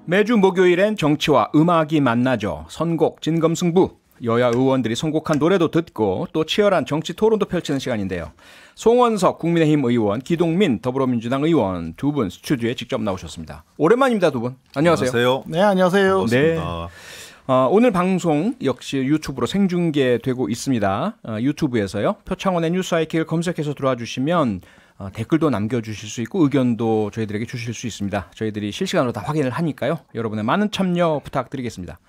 매주 목요일엔 정치와 음악이 만나죠. 선곡 진검승부. 여야 의원들이 선곡한 노래도 듣고 또 치열한 정치 토론도 펼치는 시간인데요. 송원석 국민의힘 의원, 기동민 더불어민주당 의원 두 분 스튜디오에 직접 나오셨습니다. 오랜만입니다, 두 분. 안녕하세요. 안녕하세요. 네, 안녕하세요. 반갑습니다. 네. 오늘 방송 역시 유튜브로 생중계되고 있습니다. 유튜브에서요. 표창원의 뉴스 아이킥을 검색해서 들어와 주시면 댓글도 남겨주실 수 있고 의견도 저희들에게 주실 수 있습니다. 저희들이 실시간으로 다 확인을 하니까요. 여러분의 많은 참여 부탁드리겠습니다.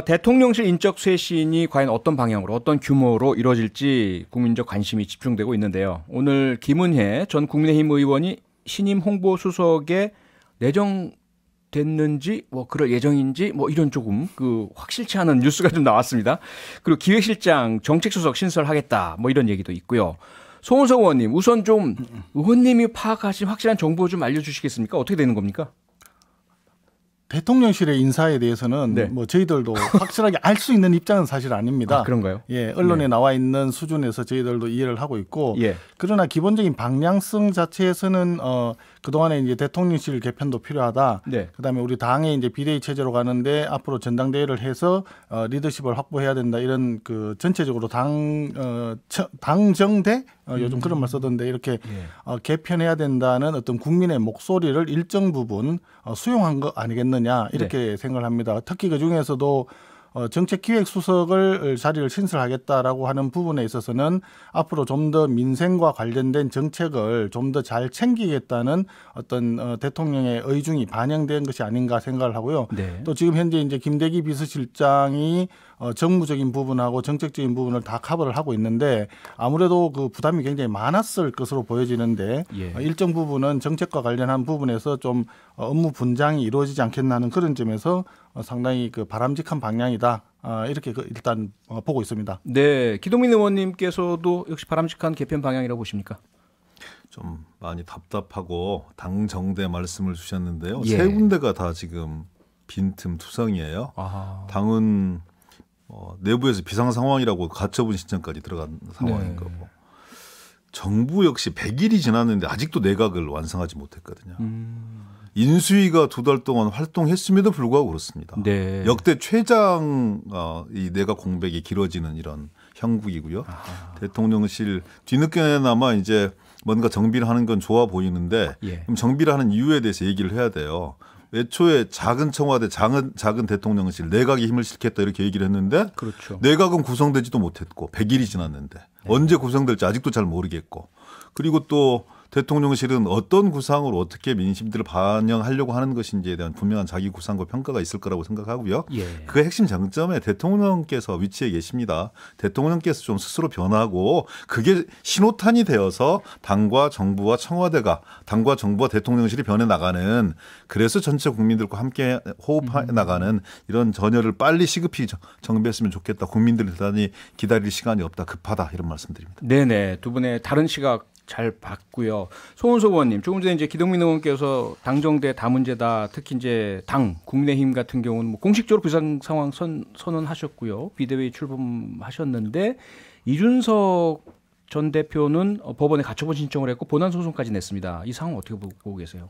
대통령실 인적 쇄신이 과연 어떤 방향으로 어떤 규모로 이루어질지 국민적 관심이 집중되고 있는데요. 오늘 김은혜 전 국민의힘 의원이 신임 홍보수석에 내정됐는지 그럴 예정인지 이런 조금 확실치 않은 뉴스가 좀 나왔습니다. 그리고 기획실장 정책수석 신설하겠다 이런 얘기도 있고요. 송원석 의원님, 우선 좀 의원님이 파악하신 확실한 정보 좀 알려주시겠습니까? 어떻게 되는 겁니까? 대통령실의 인사에 대해서는 네. 저희들도 확실하게 알 수 있는 입장은 사실 아닙니다. 그런가요? 예, 언론에 네. 나와 있는 수준에서 저희들도 이해를 하고 있고, 예. 그러나 기본적인 방향성 자체에서는 그동안에 이제 대통령실 개편도 필요하다. 네. 그다음에 우리 당의 이제 비대위 체제로 가는데 앞으로 전당대회를 해서 리더십을 확보해야 된다. 이런 전체적으로 당정대 요즘 그런 말 쓰던데 이렇게 개편해야 된다는 어떤 국민의 목소리를 일정 부분 수용한 거 아니겠느냐 이렇게 생각을 합니다. 특히 그 중에서도 정책기획수석을 자리를 신설하겠다라고 하는 부분에 있어서는 앞으로 좀 더 민생과 관련된 정책을 좀 더 잘 챙기겠다는 어떤 대통령의 의중이 반영된 것이 아닌가 생각을 하고요. 네. 또 지금 현재 이제 김대기 비서실장이 정무적인 부분하고 정책적인 부분을 다 커버를 하고 있는데 아무래도 그 부담이 굉장히 많았을 것으로 보여지는데 일정 부분은 정책과 관련한 부분에서 좀 업무 분장이 이루어지지 않겠나 하는 그런 점에서 상당히 바람직한 방향이다. 이렇게 일단 보고 있습니다. 네, 기동민 의원님께서도 역시 바람직한 개편 방향이라고 보십니까? 좀 많이 답답하고 당정대 말씀을 주셨는데요. 예. 세 군데가 다 지금 빈틈투성이에요. 당은 내부에서 비상 상황이라고 가처분 신청까지 들어간 상황인 거고. 정부 역시 100일이 지났는데 아직도 내각을 완성하지 못했거든요. 인수위가 2달 동안 활동했음에도 불구하고 그렇습니다. 네. 역대 최장 이 내각 공백이 길어지는 이런 형국이고요. 대통령실 뒤늦게나마 이제 뭔가 정비를 하는 건 좋아 보이는데 그럼 정비를 하는 이유에 대해서 얘기를 해야 돼요. 애초에 작은 청와대, 작은 대통령실, 내각이 힘을 실겠다 이렇게 얘기를 했는데 그렇죠. 내각은 구성되지도 못했고 100일이 지났는데 언제 구성될지 아직도 잘 모르겠고 그리고 또 대통령실은 어떤 구상으로 어떻게 민심들을 반영하려고 하는 것인지에 대한 분명한 자기 구상과 평가가 있을 거라고 생각하고요. 그 핵심 장점에 대통령께서 위치해 계십니다. 대통령께서 좀 스스로 변하고 그게 신호탄이 되어서 당과 정부와 청와대가 당과 정부와 대통령실이 변해나가는 그래서 전체 국민들과 함께 호흡해 나가는 이런 전열을 빨리 시급히 정비했으면 좋겠다. 국민들이 대단히 기다릴 시간이 없다. 급하다. 이런 말씀드립니다. 네네. 두 분의 다른 시각 잘 봤고요. 송원석 의원님, 조금 전에 이제 기동민 의원께서 당정대 다문제다. 특히 이제 당 국민의힘 같은 경우는 공식적으로 비상 상황 선언하셨고요. 비대위 출범하셨는데 이준석 전 대표는 법원에 가처분 신청을 했고 본안 소송까지 냈습니다. 이 상황 어떻게 보고 계세요?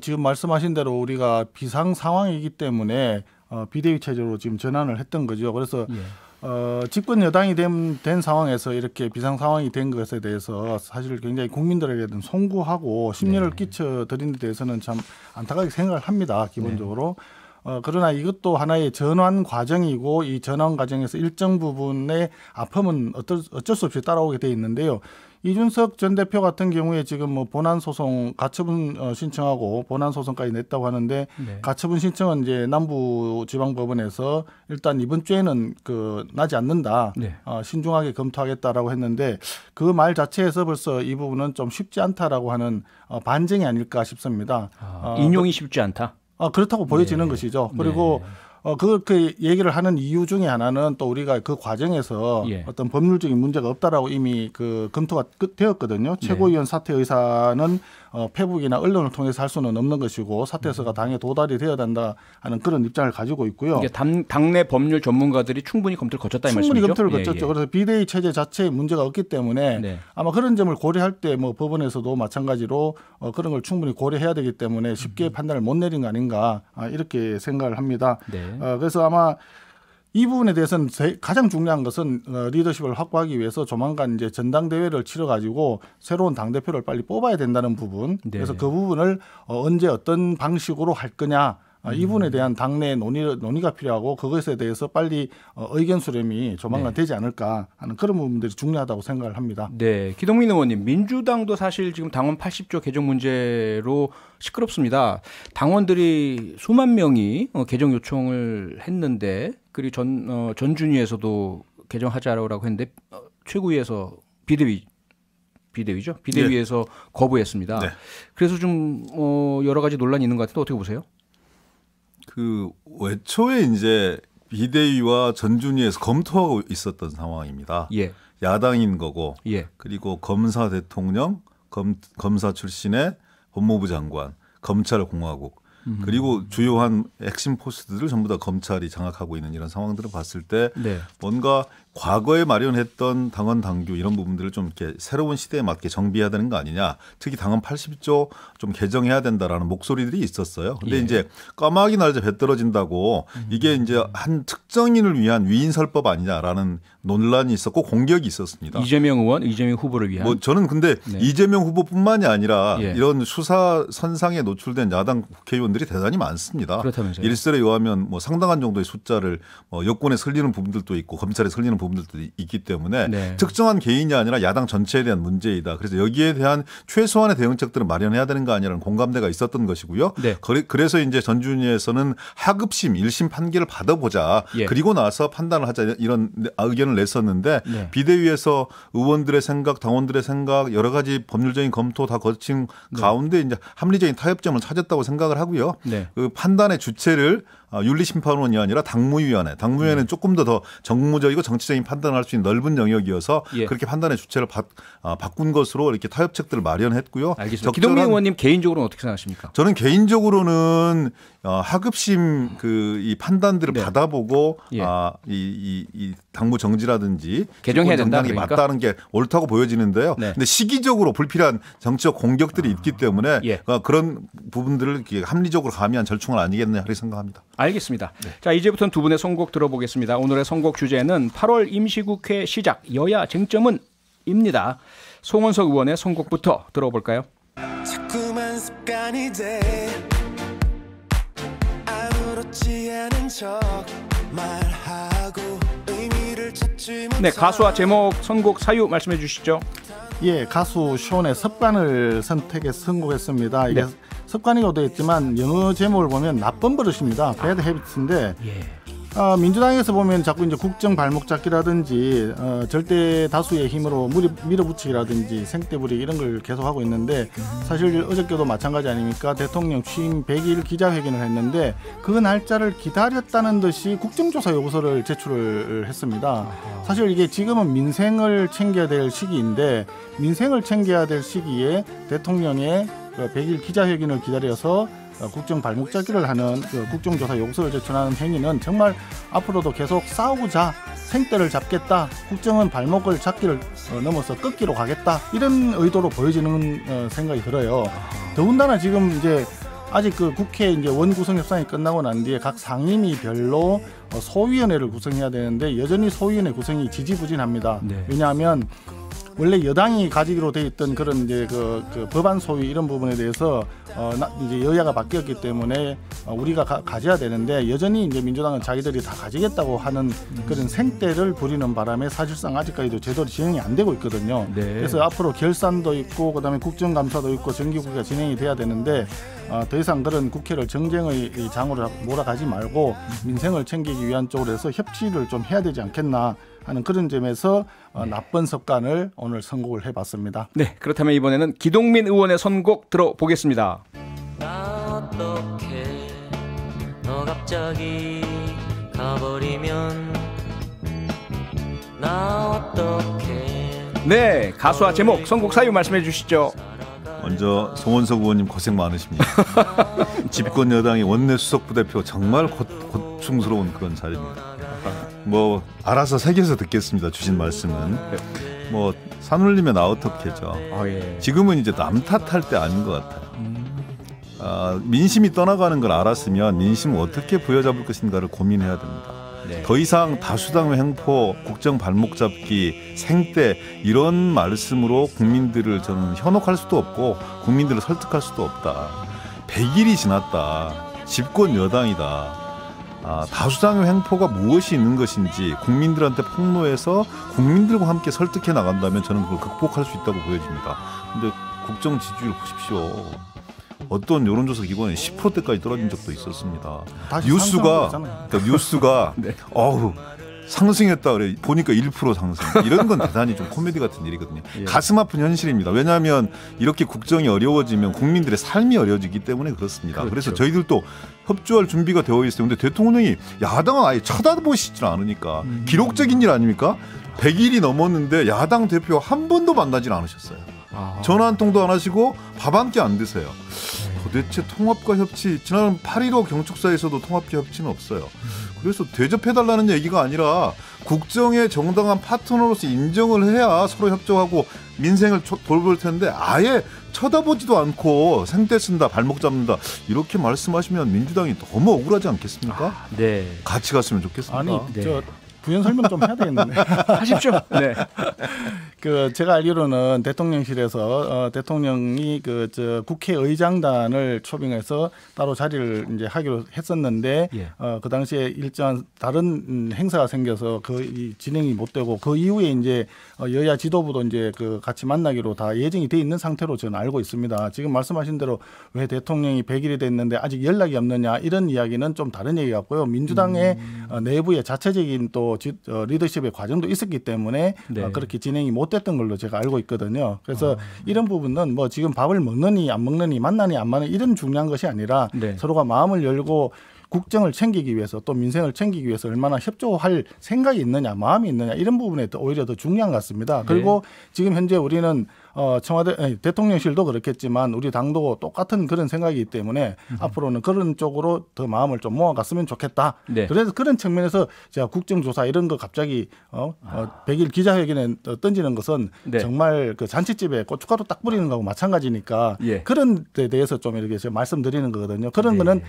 지금 말씀하신 대로 우리가 비상 상황이기 때문에 비대위 체제로 지금 전환을 했던 거죠. 그래서 집권 여당이 된 상황에서 이렇게 비상 상황이 된 것에 대해서 사실 굉장히 국민들에게는 송구하고 심려를 끼쳐드린 데 대해서는 참 안타깝게 생각을 합니다. 기본적으로. 그러나 이것도 하나의 전환 과정이고 이 전환 과정에서 일정 부분의 아픔은 어쩔 수 없이 따라오게 돼 있는데요. 이준석 전 대표 같은 경우에 지금 본안 소송 가처분 신청하고 본안 소송까지 냈다고 하는데 가처분 신청은 이제 남부지방법원에서 일단 이번 주에는 나지 않는다. 신중하게 검토하겠다라고 했는데 그 말 자체에서 벌써 이 부분은 좀 쉽지 않다라고 하는 반증이 아닐까 싶습니다. 인용이 쉽지 않다. 그렇다고 보여지는 것이죠. 그리고 그 얘기를 하는 이유 중에 하나는 또 우리가 그 과정에서 어떤 법률적인 문제가 없다라고 이미 검토가 되었거든요. 최고위원 사퇴 의사는 페북이나 언론을 통해서 할 수는 없는 것이고 사퇴서가 당에 도달이 되어야 된다 하는 그런 입장을 가지고 있고요. 이게 당내 법률 전문가들이 충분히 검토를 거쳤다 이 말씀이죠? 충분히 검토를 예, 거쳤죠. 예. 그래서 비대위 체제 자체에 문제가 없기 때문에 네. 아마 그런 점을 고려할 때 뭐 법원에서도 마찬가지로 그런 걸 충분히 고려해야 되기 때문에 쉽게 판단을 못 내린 거 아닌가 이렇게 생각을 합니다. 네. 그래서 아마 이 부분에 대해서는 가장 중요한 것은 리더십을 확보하기 위해서 조만간 이제 전당대회를 치러 가지고 새로운 당 대표를 빨리 뽑아야 된다는 부분. 네. 그래서 그 부분을 언제 어떤 방식으로 할 거냐. 이 부분에 대한 당내 논의가 필요하고 그것에 대해서 빨리 의견 수렴이 조만간 되지 않을까 하는 그런 부분들이 중요하다고 생각을 합니다. 네, 기동민 의원님, 민주당도 사실 지금 당원 80조 개정 문제로 시끄럽습니다. 당원들이 수만 명이 개정 요청을 했는데 그리고 전준위에서도 개정하자라고 했는데 최고위에서 비대위죠? 비대위에서 네. 거부했습니다. 네. 그래서 좀 여러 가지 논란이 있는 것 같은데 어떻게 보세요? 그 애초에 이제 비대위와 전준위에서 검토하고 있었던 상황입니다. 예. 야당인 거고, 예. 그리고 검사 대통령, 검사 출신의 법무부 장관, 검찰공화국, 그리고 주요한 핵심 포스트들을 전부 다 검찰이 장악하고 있는 이런 상황들을 봤을 때 네. 뭔가 과거에 마련했던 당원 당규 이런 부분들을 좀 이렇게 새로운 시대에 맞게 정비해야 되는 거 아니냐. 특히 당원 80조 좀 개정해야 된다라는 목소리들이 있었어요. 근데 예. 이제 까마귀 날자 배 떨어진다고 이게 이제 한 특정인을 위한 위인설법 아니냐라는 논란이 있었고 공격이 있었습니다. 이재명 의원, 이재명 후보를 위한. 뭐 저는 근데 네. 이재명 후보뿐만이 아니라 예. 이런 수사 선상에 노출된 야당 국회의원들이 대단히 많습니다. 그렇다면서요. 일설에 의하면 뭐 상당한 정도의 숫자를 여권에 설리는 부분들도 있고 검찰에 설리는 부분들도 있기 때문에 네. 특정한 개인이 아니라 야당 전체에 대한 문제이다. 그래서 여기에 대한 최소한의 대응책들을 마련해야 되는 거 아니라는 공감대가 있었던 것이고요. 네. 그래서 이제 전준위에서는 하급심 1심 판결을 받아보자. 예. 그리고 나서 판단을 하자 이런 의견을 냈었는데 네. 비대위에서 의원들의 생각, 당원들의 생각 여러 가지 법률적인 검토 다 거친 가운데 이제 합리적인 타협점을 찾았다고 생각을 하고요. 네. 그 판단의 주체를 윤리심판원이 아니라 당무위원회. 당무위원회는 조금 더 정무적이고 정치적인 판단을 할 수 있는 넓은 영역이어서 예. 그렇게 판단의 주체를 바꾼 것으로 이렇게 타협책들을 마련했고요. 알겠습니다. 기동민 의원님 개인적으로는 어떻게 생각하십니까? 저는 개인적으로는 하급심 이 판단들을 네. 받아보고 예. 이 당무 정지라든지 개정해야 된다 정당이 그러니까? 맞다는 게 옳다고 보여지는데요. 네. 근데 시기적으로 불필요한 정치적 공격들이 있기 때문에 예. 그런 부분들을 이렇게 합리적으로 가미한 절충은 아니겠느냐 그렇게 생각합니다. 알겠습니다. 자, 이제부터는 두 분의 선곡 들어보겠습니다. 오늘의 선곡 주제는 8월 임시국회 시작 여야 쟁점은 입니다. 송원석 의원의 선곡부터 들어볼까요? 자꾸만 습관이 돼 아무렇지 않은 척 말하고 의미를 찾지 못하고 네, 가수와 제목 선곡 사유 말씀해 주시죠. 예, 가수 션의 습관을 선택해서 선곡했습니다. 이게 네. 습관이라고 되어 있지만 영어 제목을 보면 나쁜 버릇입니다. bad habits인데 예. 민주당에서 보면 자꾸 이제 국정 발목 잡기라든지 절대 다수의 힘으로 밀어붙이기라든지 생떼 부리기 이런 걸 계속하고 있는데 사실 어저께도 마찬가지 아닙니까? 대통령 취임 100일 기자회견을 했는데 그 날짜를 기다렸다는 듯이 국정조사 요구서를 제출을 했습니다. 사실 이게 지금은 민생을 챙겨야 될 시기인데 민생을 챙겨야 될 시기에 대통령의 100일 기자회견을 기다려서 국정 발목 잡기를 하는 국정조사 요구서를 제출하는 행위는 정말 앞으로도 계속 싸우자, 생떼를 잡겠다, 국정은 발목을 잡기를 넘어서 끊기로 가겠다 이런 의도로 보여지는 생각이 들어요. 더군다나 지금 이제 아직 그 국회 이제 원구성 협상이 끝나고 난 뒤에 각 상임위별로 소위원회를 구성해야 되는데 여전히 소위원회 구성이 지지부진합니다. 네. 왜냐하면 원래 여당이 가지기로 돼 있던 그런 이제 그 법안 소위 이런 부분에 대해서 이제 여야가 바뀌었기 때문에 우리가 가져야 되는데 여전히 이제 민주당은 자기들이 다 가지겠다고 하는 그런 생떼를 부리는 바람에 사실상 아직까지도 제대로 진행이 안 되고 있거든요. 네. 그래서 앞으로 결산도 있고 그다음에 국정감사도 있고 정기국회가 진행이 돼야 되는데 더 이상 그런 국회를 정쟁의 장으로 몰아가지 말고 민생을 챙기기 위한 쪽으로 해서 협치를 좀 해야 되지 않겠나 하는 그런 점에서 나쁜 습관을 오늘 선곡을 해봤습니다. 네, 그렇다면 이번에는 기동민 의원의 선곡 들어보겠습니다. 나 어떡해 너 갑자기 가버리면 나 어떡해 네, 가수와 제목 선곡 사유 말씀해 주시죠. 먼저 송원석 의원님 고생 많으십니다. 집권 여당의 원내 수석 부대표 정말 고충스러운 그런 자리입니다. 뭐 알아서 새겨서 듣겠습니다. 주신 말씀은 뭐 산울림에 나 어떻게죠. 예. 지금은 이제 남 탓할 때 아닌 것 같아요. 민심이 떠나가는 걸 알았으면 민심을 어떻게 부여잡을 것인가를 고민해야 됩니다. 네. 더 이상 다수당 횡포, 국정 발목 잡기, 생떼 이런 말씀으로 국민들을 저는 현혹할 수도 없고 국민들을 설득할 수도 없다. 100일이 지났다. 집권 여당이다. 다수당 횡포가 무엇이 있는 것인지 국민들한테 폭로해서 국민들과 함께 설득해 나간다면 저는 그걸 극복할 수 있다고 보여집니다. 근데 국정 지지율 보십시오. 어떤 여론조사 기관이 10%대까지 떨어진 적도 있었습니다. 뉴스가 네. 상승했다 그래 보니까 1% 상승. 이런 건 대단히 좀 코미디 같은 일이거든요. 예. 가슴 아픈 현실입니다. 왜냐하면 이렇게 국정이 어려워지면 국민들의 삶이 어려워지기 때문에 그렇습니다. 그렇죠. 그래서 저희들도 협조할 준비가 되어 있어요. 근데 대통령이 야당은 아예 쳐다보시질 않으니까 기록적인 일 아닙니까? 100일이 넘었는데 야당 대표 한 번도 만나질 않으셨어요. 전화 한 통도 안 하시고 밥 한 끼 안 드세요. 도대체 통합과 협치, 지난 8.15 경축사에서도 통합과 협치는 없어요. 그래서 대접해달라는 얘기가 아니라 국정의 정당한 파트너로서 인정을 해야 서로 협조하고 민생을 돌볼 텐데 아예 쳐다보지도 않고 생떼 쓴다, 발목 잡는다 이렇게 말씀하시면 민주당이 너무 억울하지 않겠습니까? 네. 같이 갔으면 좋겠습니다. 아니 네. 저 부연 설명 좀 해야 되겠는데. 하십시오. 네. 제가 알기로는 대통령실에서 대통령이 국회의장단을 초빙해서 따로 자리를 이제 하기로 했었는데 예. 그 당시에 일정한 다른 행사가 생겨서 진행이 못 되고 그 이후에 이제 여야 지도부도 이제 같이 만나기로 다 예정이 돼 있는 상태로 저는 알고 있습니다. 지금 말씀하신 대로 왜 대통령이 100일이 됐는데 아직 연락이 없느냐 이런 이야기는 좀 다른 얘기 같고요. 민주당의 내부의 자체적인 또 리더십의 과정도 있었기 때문에 네. 그렇게 진행이 못 됐던 걸로 제가 알고 있거든요. 그래서 이런 부분은 뭐 지금 밥을 먹느니 안 먹느니 만나니 안 만나니 이런 중요한 것이 아니라 네. 서로가 마음을 열고 국정을 챙기기 위해서 또 민생을 챙기기 위해서 얼마나 협조할 생각이 있느냐 마음이 있느냐 이런 부분에 오히려 더 중요한 것 같습니다. 그리고 지금 현재 우리는 대통령실도 그렇겠지만 우리 당도 똑같은 그런 생각이기 때문에 앞으로는 그런 쪽으로 더 마음을 좀 모아갔으면 좋겠다. 네. 그래서 그런 측면에서 제가 국정조사 이런 거 갑자기 100일 기자회견에 던지는 것은 네. 정말 그 잔치집에 고춧가루 딱 뿌리는 거하고 마찬가지니까 예. 그런 데 대해서 좀 이렇게 제가 말씀드리는 거거든요. 그런 네. 거는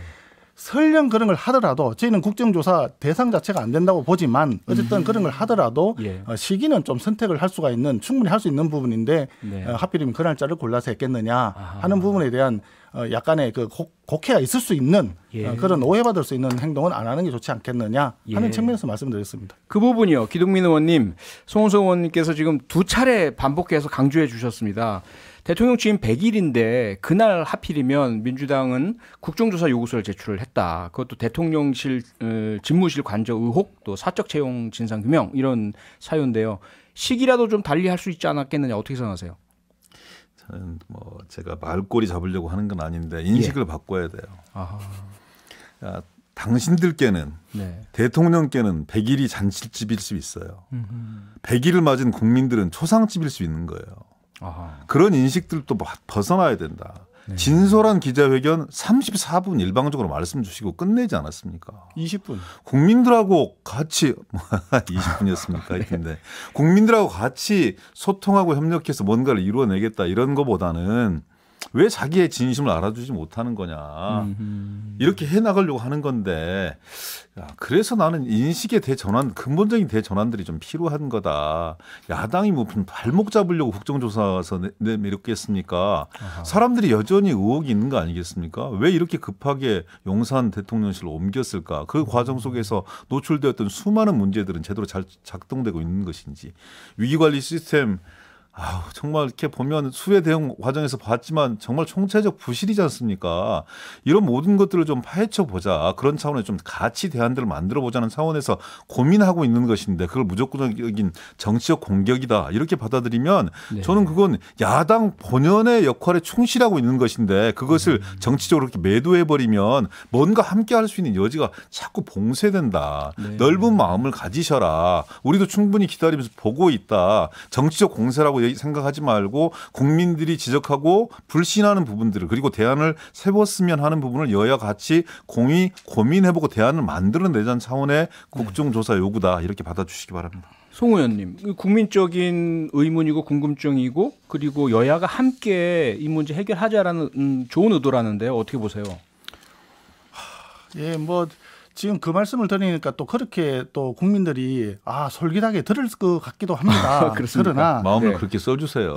설령 그런 걸 하더라도 저희는 국정조사 대상 자체가 안 된다고 보지만 어쨌든 그런 걸 하더라도 예. 시기는 좀 선택을 할 수가 있는 충분히 할 수 있는 부분인데 네. 하필이면 그 날짜를 골라서 했겠느냐 하는 부분에 대한 약간의 그 곡해가 있을 수 있는 예. 그런 오해받을 수 있는 행동은 안 하는 게 좋지 않겠느냐 하는 예. 측면에서 말씀드렸습니다. 그 부분이요. 기동민 의원님, 송원석 의원님께서 지금 2차례 반복해서 강조해 주셨습니다. 대통령 취임 100일인데 그날 하필이면 민주당은 국정조사 요구서를 제출을 했다. 그것도 대통령실 집무실 관저 의혹 또 사적 채용 진상 규명 이런 사유인데요. 시기라도 좀 달리 할 수 있지 않았겠느냐 어떻게 생각하세요? 저는 뭐 제가 말꼬리 잡으려고 하는 건 아닌데 인식을 바꿔야 돼요. 아하. 당신들께는 네. 대통령께는 100일이 잔치집일 수 있어요. 100일을 맞은 국민들은 초상집일 수 있는 거예요. 아하. 그런 인식들도 벗어나야 된다. 네. 진솔한 기자회견 34분 일방적으로 말씀 주시고 끝내지 않았습니까? 20분. 국민들하고 같이 20분이었습니까? 근데 국민들하고 같이 소통하고 협력해서 뭔가를 이루어내겠다 이런 거보다는 왜 자기의 진심을 알아주지 못하는 거냐. 이렇게 해나가려고 하는 건데 그래서 나는 인식의 대전환 근본적인 대전환들이 좀 필요한 거다. 야당이 뭐 발목 잡으려고 국정조사서 내밀었겠습니까? 사람들이 여전히 의혹이 있는 거 아니겠습니까? 왜 이렇게 급하게 용산 대통령실로 옮겼을까? 그 과정 속에서 노출되었던 수많은 문제들은 제대로 잘 작동되고 있는 것인지 위기관리 시스템 정말 이렇게 보면 수해 대응 과정에서 봤지만 정말 총체적 부실이지 않습니까? 이런 모든 것들을 좀 파헤쳐 보자. 그런 차원에서 좀 같이 대안들을 만들어 보자는 차원에서 고민하고 있는 것인데 그걸 무조건적인 정치적 공격이다. 이렇게 받아들이면 네. 저는 그건 야당 본연의 역할에 충실하고 있는 것인데 그것을 정치적으로 이렇게 매도해 버리면 뭔가 함께 할 수 있는 여지가 자꾸 봉쇄된다. 네. 넓은 마음을 가지셔라. 우리도 충분히 기다리면서 보고 있다. 정치적 공세라고 생각하지 말고 국민들이 지적하고 불신하는 부분들을 그리고 대안을 세웠으면 하는 부분을 여야 같이 고민해보고 대안을 만들어내자는 차원의 국정조사 요구다 이렇게 받아주시기 바랍니다. 송 의원님, 국민적인 의문이고 궁금증이고 그리고 여야가 함께 이 문제 해결하자라는 좋은 의도라는데요. 어떻게 보세요? 예, 뭐 지금 그 말씀을 드리니까 또 그렇게 또 국민들이 솔깃하게 들을 것 같기도 합니다. 그러나 마음을 그렇게 써주세요.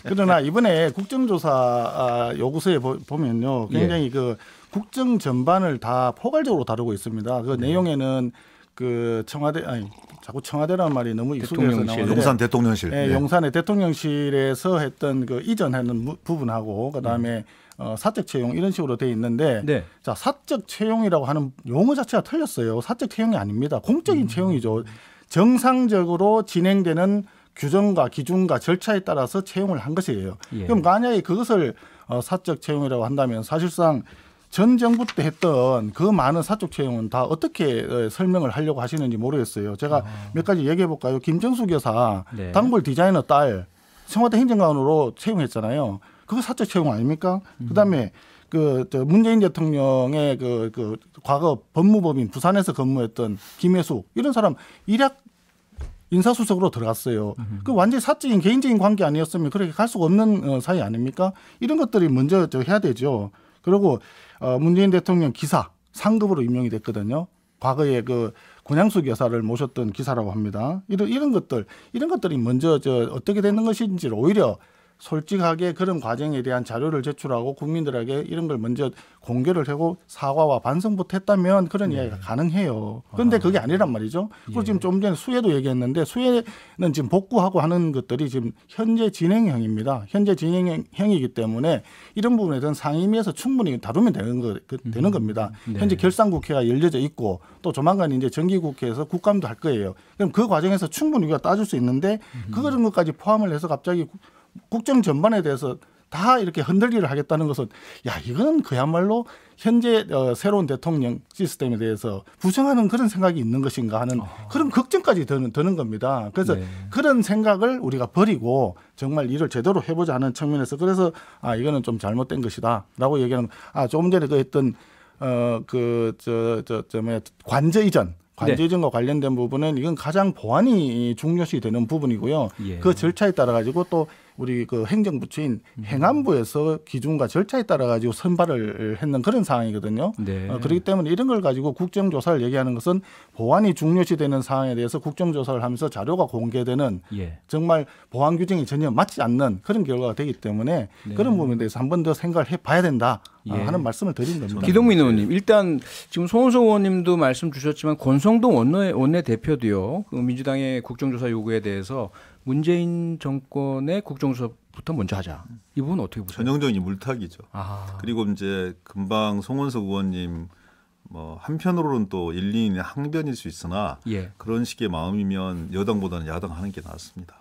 그러나 이번에 국정조사 요구서에 보면요, 굉장히 그 국정 전반을 다 포괄적으로 다루고 있습니다. 그 내용에는 그 자꾸 청와대라는 말이 너무 익숙해서 나오는데 용산 대통령실. 네, 용산의 대통령실에서 했던 그 이전하는 부분하고 그다음에 사적 채용 이런 식으로 돼 있는데 자, 사적 채용이라고 하는 용어 자체가 틀렸어요. 사적 채용이 아닙니다. 공적인 채용이죠. 정상적으로 진행되는 규정과 기준과 절차에 따라서 채용을 한 것이에요. 그럼 만약에 그것을 사적 채용이라고 한다면 사실상 전 정부 때 했던 그 많은 사적 채용은 다 어떻게 설명을 하려고 하시는지 모르겠어요. 제가 몇 가지 얘기해 볼까요? 김정숙 여사 단골 디자이너 딸 청와대 행정관으로 채용했잖아요. 그거 사적 채용 아닙니까? 그다음에 문재인 대통령의 그 과거 법무법인 부산에서 근무했던 김혜숙 이런 사람 일약 인사수석으로 들어갔어요. 그 완전히 사적인 개인적인 관계 아니었으면 그렇게 갈 수가 없는 사이 아닙니까? 이런 것들이 먼저 해야 되죠. 그리고 문재인 대통령 기사 상급으로 임명이 됐거든요. 과거에 그 권양숙 여사를 모셨던 기사라고 합니다. 이런 것들이 먼저 어떻게 되는 것인지를 오히려 솔직하게 그런 과정에 대한 자료를 제출하고 국민들에게 이런 걸 먼저 공개를 하고 사과와 반성부터 했다면 그런 이야기가 가능해요. 그런데 그게 아니란 말이죠. 그리고 지금 좀 전에 수혜도 얘기했는데 수혜는 지금 복구하고 하는 것들이 지금 현재 진행형입니다. 현재 진행형이기 때문에 이런 부분에 대한 상임위에서 충분히 다루면 되는 겁니다. 현재 결산국회가 열려져 있고 또 조만간 이제 정기국회에서 국감도 할 거예요. 그럼 그 과정에서 충분히 우리가 따질 수 있는데 그런 것까지 포함을 해서 갑자기 국정 전반에 대해서 다 이렇게 흔들기를 하겠다는 것은 이거는 그야말로 현재 새로운 대통령 시스템에 대해서 부정하는 그런 생각이 있는 것인가 하는 그런 걱정까지 드는 겁니다. 그래서 그런 생각을 우리가 버리고 정말 일을 제대로 해보자 하는 측면에서 그래서 이거는 좀 잘못된 것이다라고 얘기하는 조금 전에 그 했던 관저 이전과 관련된 부분은 이건 가장 보안이 중요시 되는 부분이고요. 그 절차에 따라 가지고 또 우리 그 행정부처인 행안부에서 기준과 절차에 따라 가지고 선발을 했는 그런 상황이거든요. 그렇기 때문에 이런 걸 가지고 국정조사를 얘기하는 것은 보안이 중요시 되는 상황에 대해서 국정조사를 하면서 자료가 공개되는 정말 보안 규정이 전혀 맞지 않는 그런 결과가 되기 때문에 그런 부분에 대해서 한 번 더 생각을 해봐야 된다 하는 말씀을 드린 겁니다. 기동민 의원님, 일단 지금 송원석 의원님도 말씀 주셨지만 권성동 원내대표도요. 민주당의 국정조사 요구에 대해서 문재인 정권의 국정조사부터 먼저 하자. 이 부분 어떻게 보세요? 전형적인 물타기죠. 그리고 이제 금방 송원석 의원님 한편으로는 또 일리인의 항변일 수 있으나 그런 식의 마음이면 여당보다는 야당 하는 게 낫습니다.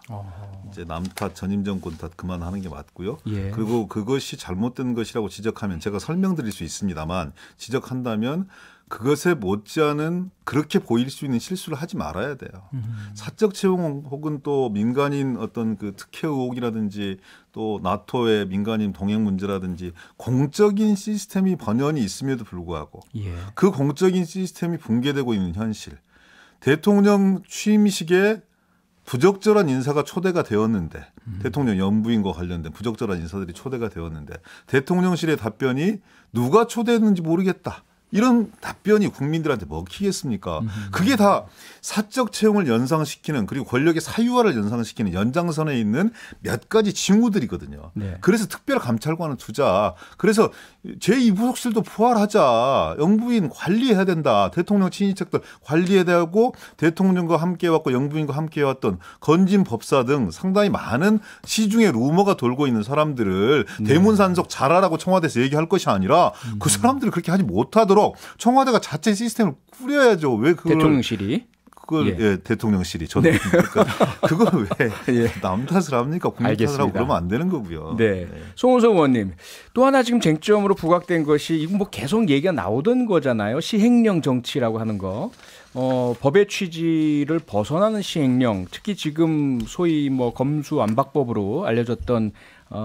이제 남 탓, 전임 정권 탓 그만하는 게 맞고요. 그리고 그것이 잘못된 것이라고 지적하면 제가 설명드릴 수 있습니다만 지적한다면 그것에 못지않은 그렇게 보일 수 있는 실수를 하지 말아야 돼요. 사적 채용 혹은 또 민간인 어떤 그 특혜 의혹이라든지 또 나토의 민간인 동행 문제라든지 공적인 시스템이 번연히 있음에도 불구하고 그 공적인 시스템이 붕괴되고 있는 현실. 대통령 취임식에 부적절한 인사가 초대가 되었는데 대통령 연부인과 관련된 부적절한 인사들이 초대가 되었는데 대통령실의 답변이 누가 초대했는지 모르겠다. 이런 답변이 국민들한테 먹히겠습니까? 그게 다 사적 채용을 연상시키는 그리고 권력의 사유화를 연상시키는 연장선에 있는 몇 가지 징후들이거든요. 그래서 특별감찰관을 두자. 그래서 제2부속실도 부활하자. 영부인 관리해야 된다. 대통령 친인척들 관리해야 되고 대통령과 함께해왔고 영부인과 함께해왔던 건진 법사 등 상당히 많은 시중에 루머가 돌고 있는 사람들을 대문산적 잘하라고 청와대에서 얘기할 것이 아니라 그 사람들을 그렇게 하지 못하도록 청와대가 자체 시스템을 꾸려야죠. 왜 그걸 대통령실이 그걸 예, 대통령실이 저도 그러니까 그걸 왜 남 탓을 합니까? 국민 탓을 하고 그러면 안 되는 거고요. 네. 송은석 의원님 또 하나 지금 쟁점으로 부각된 것이 이건 뭐 계속 얘기가 나오던 거잖아요. 시행령 정치라고 하는 거. 법의 취지를 벗어나는 시행령, 특히 지금 소위 뭐 검수완박법으로 알려졌던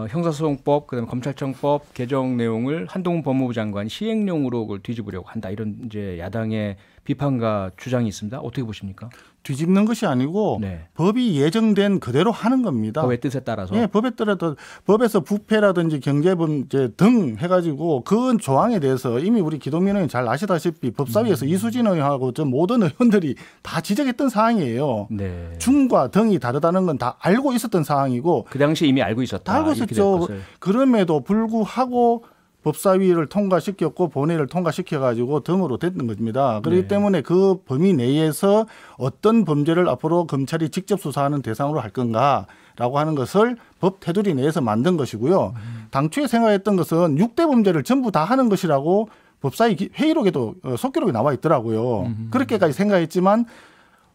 형사소송법, 그다음에 검찰청법 개정 내용을 한동훈 법무부 장관이 시행령으로 그걸 뒤집으려고 한다. 이런 이제 야당의 비판과 주장이 있습니다. 어떻게 보십니까? 뒤집는 것이 아니고 네. 법이 예정된 그대로 하는 겁니다. 법의 뜻에 따라서. 예, 법에 따라서 법에서 부패라든지 경제범죄 등 해가지고 그 조항에 대해서 이미 우리 기동민 의원 잘 아시다시피 법사위에서 이수진 의원하고 저 모든 의원들이 다 지적했던 사항이에요. 네. 중과 등이 다르다는 건 다 알고 있었던 사항이고 그 당시 이미 알고 있었다. 다 알고 있었죠. 그럼에도 불구하고 법사위를 통과시켰고 본회의를 통과시켜가지고 등으로 됐던 겁니다. 그렇기 때문에 그 범위 내에서 어떤 범죄를 앞으로 검찰이 직접 수사하는 대상으로 할 건가라고 하는 것을 법 테두리 내에서 만든 것이고요. 당초에 생각했던 것은 6대 범죄를 전부 다 하는 것이라고 법사위 회의록에도 속기록에 나와 있더라고요. 그렇게까지 생각했지만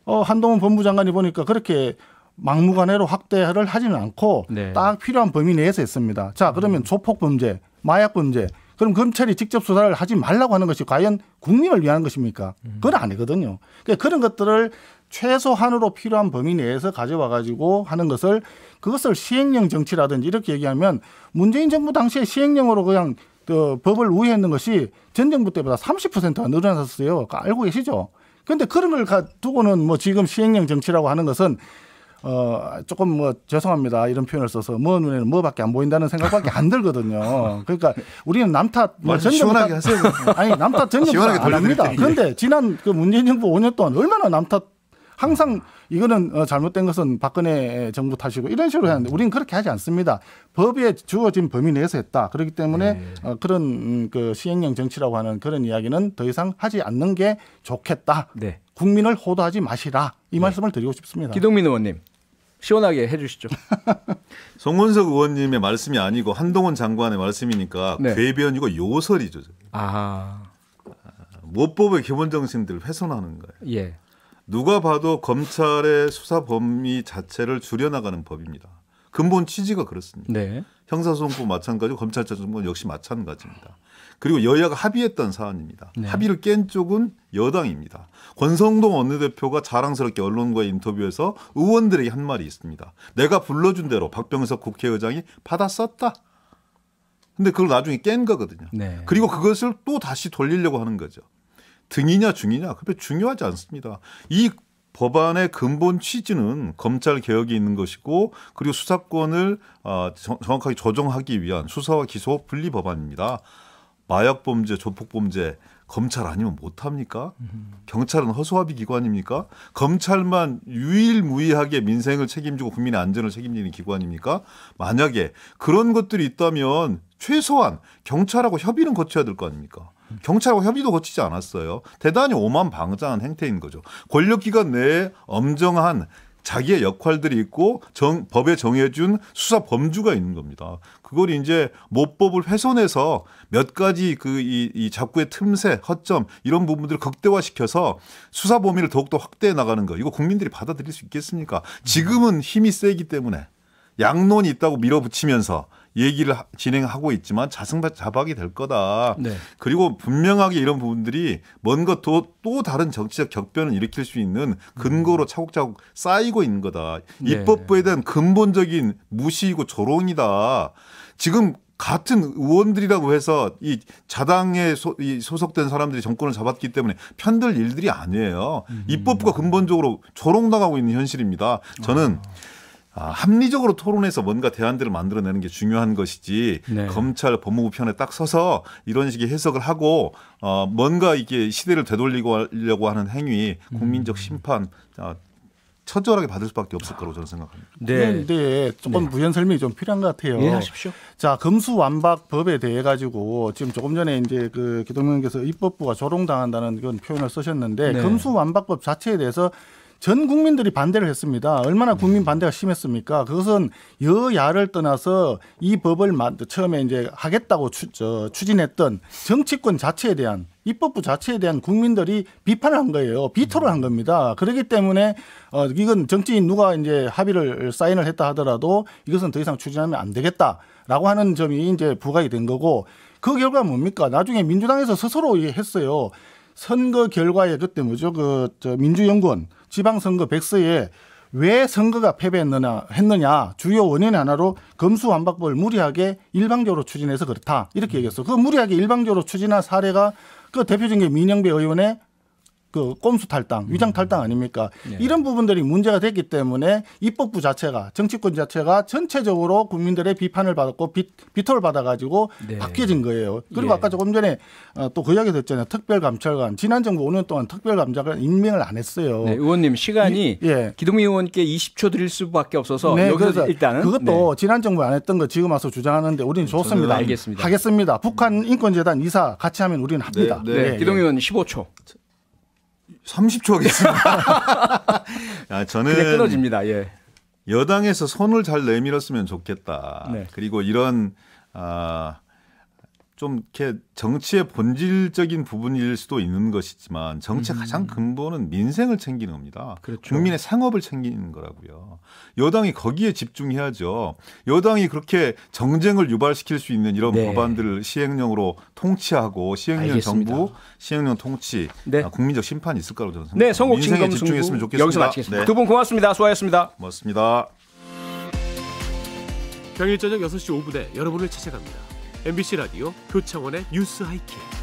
한동훈 법무장관이 보니까 그렇게 막무가내로 확대를 하지는 않고 딱 필요한 범위 내에서 했습니다. 자, 그러면 조폭 범죄, 마약 범죄. 그럼 검찰이 직접 수사를 하지 말라고 하는 것이 과연 국민을 위한 것입니까? 그건 아니거든요. 그러니까 그런 것들을 최소한으로 필요한 범위 내에서 가져와 가지고 하는 것을 그것을 시행령 정치라든지 이렇게 얘기하면 문재인 정부 당시에 시행령으로 그냥 법을 우회했는 것이 전 정부 때보다 30%가 늘어났었어요. 알고 계시죠? 그런데 그런 걸 두고는 뭐 지금 시행령 정치라고 하는 것은 조금 뭐 죄송합니다 이런 표현을 써서 뭐 눈에는 뭐밖에 안 보인다는 생각밖에 안 들거든요. 그러니까 우리는 남탓 시원하게 하세요. 아니 남탓 전혀 안 합니다. 그런데 지난 그 문재인 정부 5년 동안 얼마나 남탓 항상 이거는 잘못된 것은 박근혜 정부 탓이고 이런 식으로 하는데 우리는 그렇게 하지 않습니다. 법에 주어진 범위 내에서 했다. 그렇기 때문에 그런 그 시행령 정치라고 하는 그런 이야기는 더 이상 하지 않는 게 좋겠다. 네. 국민을 호도하지 마시라. 이 말씀을 드리고 싶습니다. 기동민 의원님. 시원하게 해 주시죠. 송은석 의원님의 말씀이 아니고 한동훈 장관의 말씀이니까 궤변이고 요설이죠. 모법의 기본 정신들을 훼손하는 거예요. 예. 누가 봐도 검찰의 수사 범위 자체를 줄여나가는 법입니다. 근본 취지가 그렇습니다. 네. 형사소송법 마찬가지고 검찰청법 역시 마찬가지입니다. 그리고 여야가 합의했던 사안입니다. 합의를 깬 쪽은 여당입니다. 권성동 원내대표가 자랑스럽게 언론과의 인터뷰에서 의원들에게 한 말이 있습니다. 내가 불러준 대로 박병석 국회의장이 받아 썼다. 근데 그걸 나중에 깬 거거든요. 그리고 그것을 또 다시 돌리려고 하는 거죠. 등이냐 중이냐 그게 중요하지 않습니다. 이 법안의 근본 취지는 검찰 개혁이 있는 것이고 그리고 수사권을 정확하게 조정하기 위한 수사와 기소 분리 법안입니다. 마약 범죄, 조폭 범죄 검찰 아니면 못합니까? 경찰은 허수아비 기관입니까? 검찰만 유일무이하게 민생을 책임지고 국민의 안전을 책임지는 기관입니까? 만약에 그런 것들이 있다면 최소한 경찰하고 협의는 거쳐야 될 거 아닙니까? 경찰하고 협의도 거치지 않았어요. 대단히 오만방자한 행태인 거죠. 권력기관 내에 엄정한 자기의 역할들이 있고 법에 정해준 수사 범주가 있는 겁니다. 그걸 이제 모법을 훼손해서 몇 가지 이 자꾸의 틈새, 허점 이런 부분들을 극대화시켜서 수사 범위를 더욱더 확대해 나가는 거. 이거 국민들이 받아들일 수 있겠습니까? 지금은 힘이 세기 때문에 양론이 있다고 밀어붙이면서 얘기를 진행하고 있지만 자승자박이 될 거다. 그리고 분명하게 이런 부분들이 뭔가 또 다른 정치적 격변을 일으킬 수 있는 근거로 차곡차곡 쌓이고 있는 거다. 입법부에 대한 근본적인 무시이고 조롱이다. 지금 같은 의원들이라고 해서 이 자당에 소속된 사람들이 정권을 잡았기 때문에 편들 일들이 아니에요. 입법부가 근본적으로 조롱당하고 있는 현실입니다. 저는 합리적으로 토론해서 뭔가 대안들을 만들어내는 게 중요한 것이지 검찰 법무부 편에 딱 서서 이런 식의 해석을 하고 뭔가 이게 시대를 되돌리려고 하는 행위 국민적 심판 처절하게 받을 수밖에 없을 거라고 저는 생각합니다. 그런데 조금 부연 설명이 좀 필요한 것 같아요. 예, 하십시오. 자, 검수완박법에 대해 가지고 지금 조금 전에 이제 그 기동민께서 입법부가 조롱당한다는 그런 표현을 쓰셨는데 검수완박법 자체에 대해서 전 국민들이 반대를 했습니다. 얼마나 국민 반대가 심했습니까? 그것은 여야를 떠나서 이 법을 처음에 이제 하겠다고 추진했던 정치권 자체에 대한 입법부 자체에 대한 국민들이 비판을 한 거예요. 비토를 한 겁니다. 그렇기 때문에 이건 정치인 누가 이제 합의를 사인을 했다 하더라도 이것은 더 이상 추진하면 안 되겠다라고 하는 점이 이제 부각이 된 거고 그 결과가 뭡니까? 나중에 민주당에서 스스로 했어요. 선거 결과에 그때 뭐죠? 민주연구원 지방선거 백서에 왜 선거가 패배했느냐 주요 원인 하나로 검수완박법을 무리하게 일방적으로 추진해서 그렇다 이렇게 얘기했어. 그 무리하게 일방적으로 추진한 사례가 그 대표적인 게 민영배 의원의 그 꼼수 탈당, 위장 탈당 아닙니까? 네. 이런 부분들이 문제가 됐기 때문에 입법부 자체가 정치권 자체가 전체적으로 국민들의 비판을 받았고 비토를 받아가지고 네. 바뀌어진 거예요. 그리고 예. 아까 조금 전에 또 그 이야기 듣잖아요. 특별감찰관 지난 정부 5년 동안 특별감찰관 임명을 안 했어요. 네, 의원님 시간이 예. 기동민 의원께 20초 드릴 수밖에 없어서 네, 여기서 그래서 일단은 그것도 지난 정부 안 했던 거 지금 와서 주장하는데 우리는 좋습니다. 알겠습니다. 하겠습니다. 북한 인권재단 이사 같이 하면 우리는 합니다. 네, 기동민 의원 15초. 30초 하겠습니다. 저는 그냥 끊어집니다. 예. 여당에서 손을 잘 내밀었으면 좋겠다. 네. 그리고 이런 좀 이렇게 정치의 본질적인 부분일 수도 있는 것이지만 정치의 가장 근본은 민생을 챙기는 겁니다. 그렇죠. 국민의 생업을 챙기는 거라고요. 여당이 거기에 집중해야죠. 여당이 그렇게 정쟁을 유발시킬 수 있는 이런 네. 법안들을 시행령으로 통치하고 시행령 알겠습니다. 정부, 시행령 통치, 네. 국민적 심판이 있을 거라고 저는 생각합니다. 네, 성공 민생에 진검 집중했으면 승부 좋겠습니다. 여기서 마치겠습니다. 네. 두 분 고맙습니다. 수고하셨습니다. 고맙습니다. 평일 저녁 6시 5분에 여러분을 찾아갑니다. MBC 라디오 표창원의 뉴스 하이킥.